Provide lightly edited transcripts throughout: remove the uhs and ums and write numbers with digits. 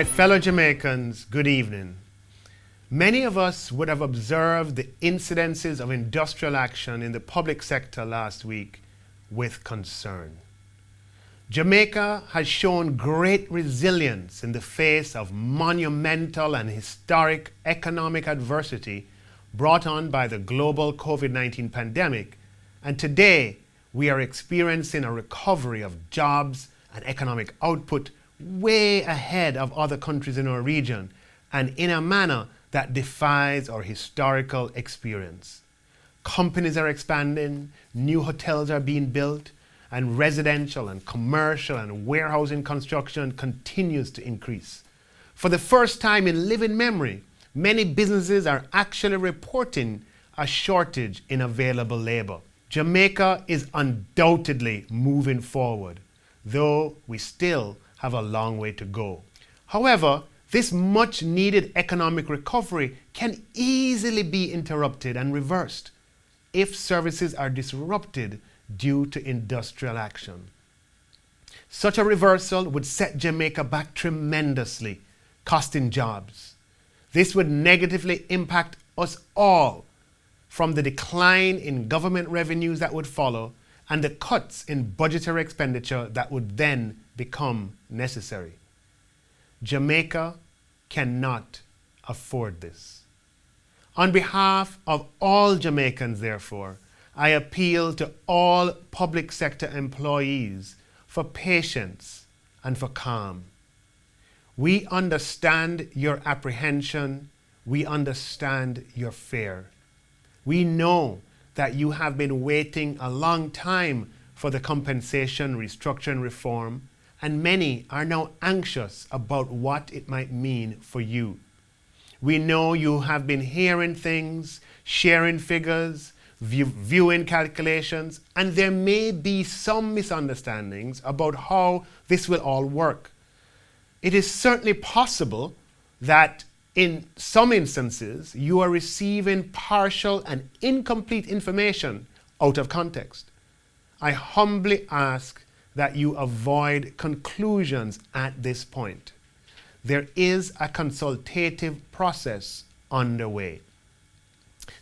My fellow Jamaicans, good evening. Many of us would have observed the incidences of industrial action in the public sector last week with concern. Jamaica has shown great resilience in the face of monumental and historic economic adversity brought on by the global COVID-19 pandemic, and today we are experiencing a recovery of jobs and economic output way ahead of other countries in our region and in a manner that defies our historical experience. Companies are expanding, new hotels are being built, and residential and commercial and warehousing construction continues to increase. For the first time in living memory, many businesses are actually reporting a shortage in available labor. Jamaica is undoubtedly moving forward, though we still have a long way to go. However, this much needed economic recovery can easily be interrupted and reversed if services are disrupted due to industrial action. Such a reversal would set Jamaica back tremendously, costing jobs. This would negatively impact us all, from the decline in government revenues that would follow and the cuts in budgetary expenditure that would then become necessary. Jamaica cannot afford this. On behalf of all Jamaicans, therefore, I appeal to all public sector employees for patience and for calm. We understand your apprehension. We understand your fear. We know that you have been waiting a long time for the compensation restructuring reform, and many are now anxious about what it might mean for you. We know you have been hearing things, sharing figures, viewing calculations, and there may be some misunderstandings about how this will all work. It is certainly possible that in some instances you are receiving partial and incomplete information out of context. I humbly ask that you avoid conclusions at this point. There is a consultative process underway.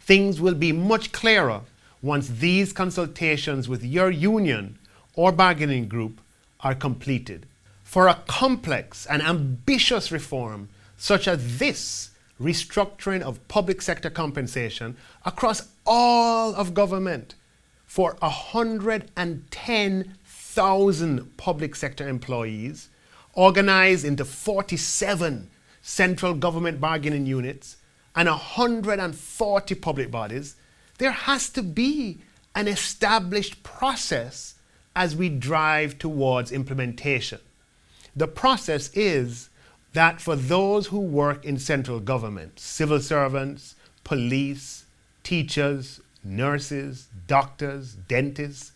Things will be much clearer once these consultations with your union or bargaining group are completed. For a complex and ambitious reform such as this restructuring of public sector compensation across all of government for 110,000 public sector employees organized into 47 central government bargaining units and 140 public bodies, there has to be an established process as we drive towards implementation. The process is that for those who work in central government, civil servants, police, teachers, nurses, doctors, dentists,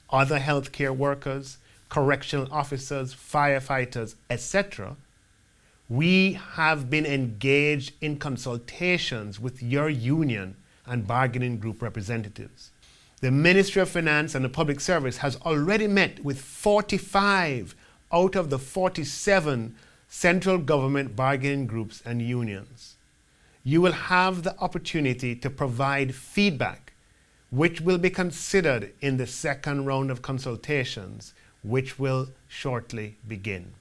other healthcare workers, correctional officers, firefighters, etc., we have been engaged in consultations with your union and bargaining group representatives. The Ministry of Finance and the Public Service has already met with 45 out of the 47 central government bargaining groups and unions. You will have the opportunity to provide feedback, which will be considered in the second round of consultations, which will shortly begin.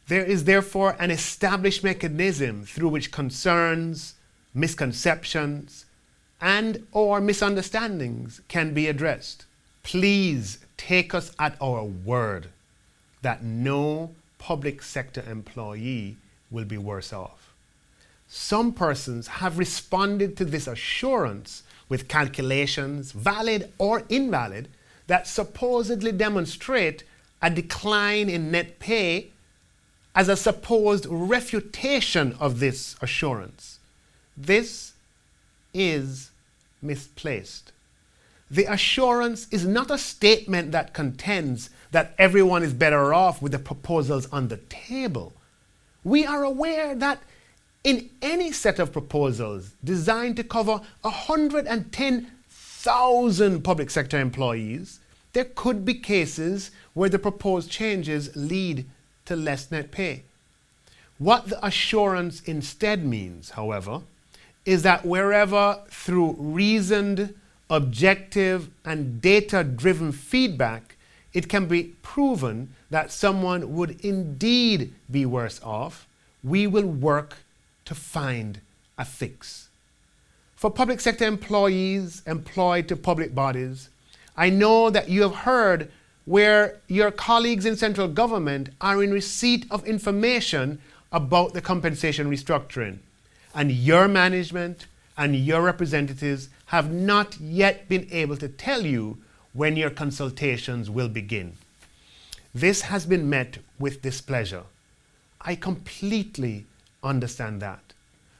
There is therefore an established mechanism through which concerns, misconceptions, and/or misunderstandings can be addressed. Please take us at our word that no public sector employee will be worse off. Some persons have responded to this assurance with calculations, valid or invalid, that supposedly demonstrate a decline in net pay as a supposed refutation of this assurance. This is misplaced. The assurance is not a statement that contends that everyone is better off with the proposals on the table. We are aware that in any set of proposals designed to cover 110,000 public sector employees, there could be cases where the proposed changes lead to less net pay. What the assurance instead means, however, is that wherever through reasoned, objective, and data-driven feedback, it can be proven that someone would indeed be worse off, we will work to find a fix. For public sector employees employed to public bodies, I know that you have heard where your colleagues in central government are in receipt of information about the compensation restructuring, and your management and your representatives have not yet been able to tell you when your consultations will begin. This has been met with displeasure. I completely understand that.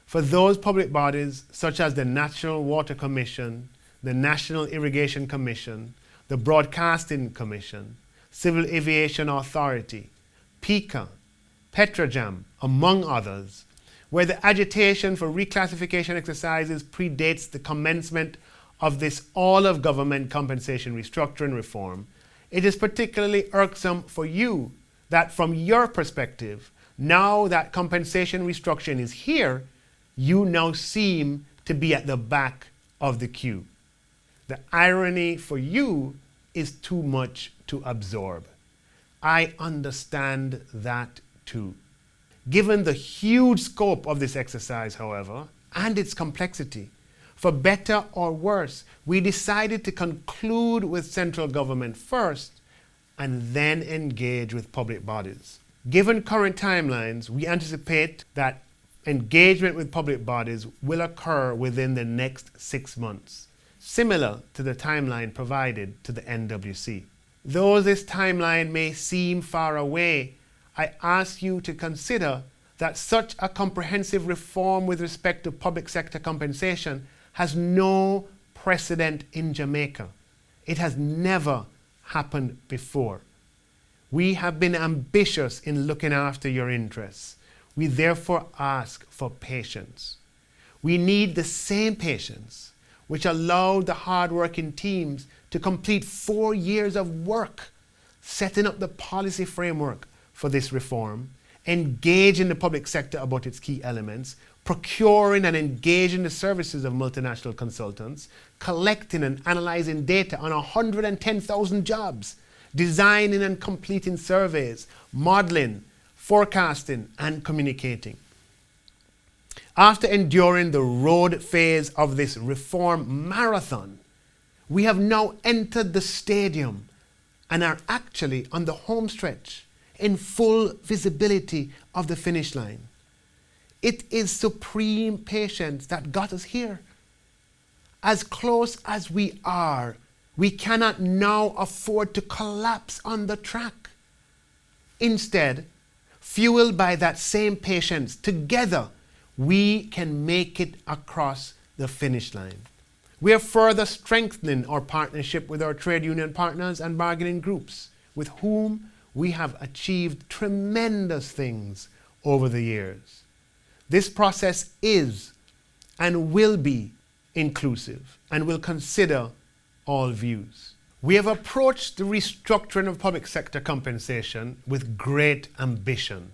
For those public bodies such as the National Water Commission, the National Irrigation Commission, the Broadcasting Commission, Civil Aviation Authority, PICA, Petrojam, among others, where the agitation for reclassification exercises predates the commencement of this all-of-government compensation restructuring reform, it is particularly irksome for you that from your perspective, now that compensation restructuring is here, you now seem to be at the back of the queue. The irony for you is too much to absorb. I understand that too. Given the huge scope of this exercise, however, and its complexity, for better or worse, we decided to conclude with central government first and then engage with public bodies. Given current timelines, we anticipate that engagement with public bodies will occur within the next 6 months, similar to the timeline provided to the NWC. Though this timeline may seem far away, I ask you to consider that such a comprehensive reform with respect to public sector compensation has no precedent in Jamaica. It has never happened before. We have been ambitious in looking after your interests. We therefore ask for patience. We need the same patience which allowed the hard-working teams to complete 4 years of work setting up the policy framework for this reform, engaging the public sector about its key elements, procuring and engaging the services of multinational consultants, collecting and analyzing data on 110,000 jobs, designing and completing surveys, modeling, forecasting, and communicating. After enduring the road phase of this reform marathon, we have now entered the stadium and are actually on the home stretch in full visibility of the finish line. It is supreme patience that got us here. As close as we are, we cannot now afford to collapse on the track. Instead, fueled by that same patience, together we can make it across the finish line. We are further strengthening our partnership with our trade union partners and bargaining groups, with whom we have achieved tremendous things over the years. This process is and will be inclusive and will consider all views. We have approached the restructuring of public sector compensation with great ambition.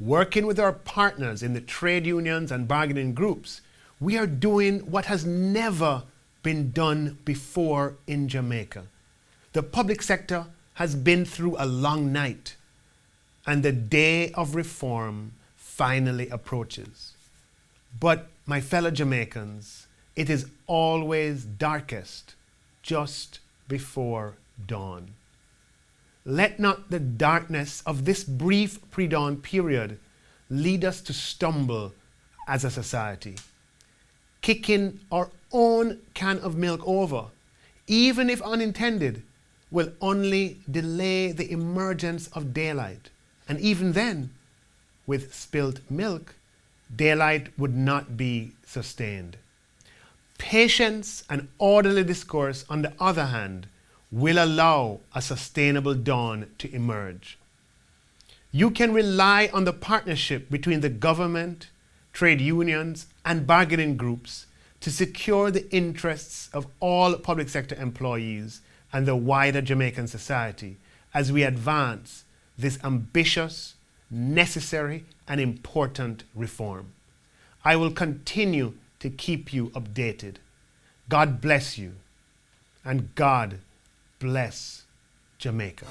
Working with our partners in the trade unions and bargaining groups, we are doing what has never been done before in Jamaica. The public sector has been through a long night, and the day of reform finally approaches. But, my fellow Jamaicans, it is always darkest just before dawn. Let not the darkness of this brief pre-dawn period lead us to stumble as a society. Kicking our own can of milk over, even if unintended, will only delay the emergence of daylight. And even then, with spilt milk, daylight would not be sustained. Patience and orderly discourse, on the other hand, will allow a sustainable dawn to emerge. You can rely on the partnership between the government, trade unions, and bargaining groups to secure the interests of all public sector employees and the wider Jamaican society as we advance this ambitious necessary and important reform. I will continue to keep you updated. God bless you, and God bless Jamaica.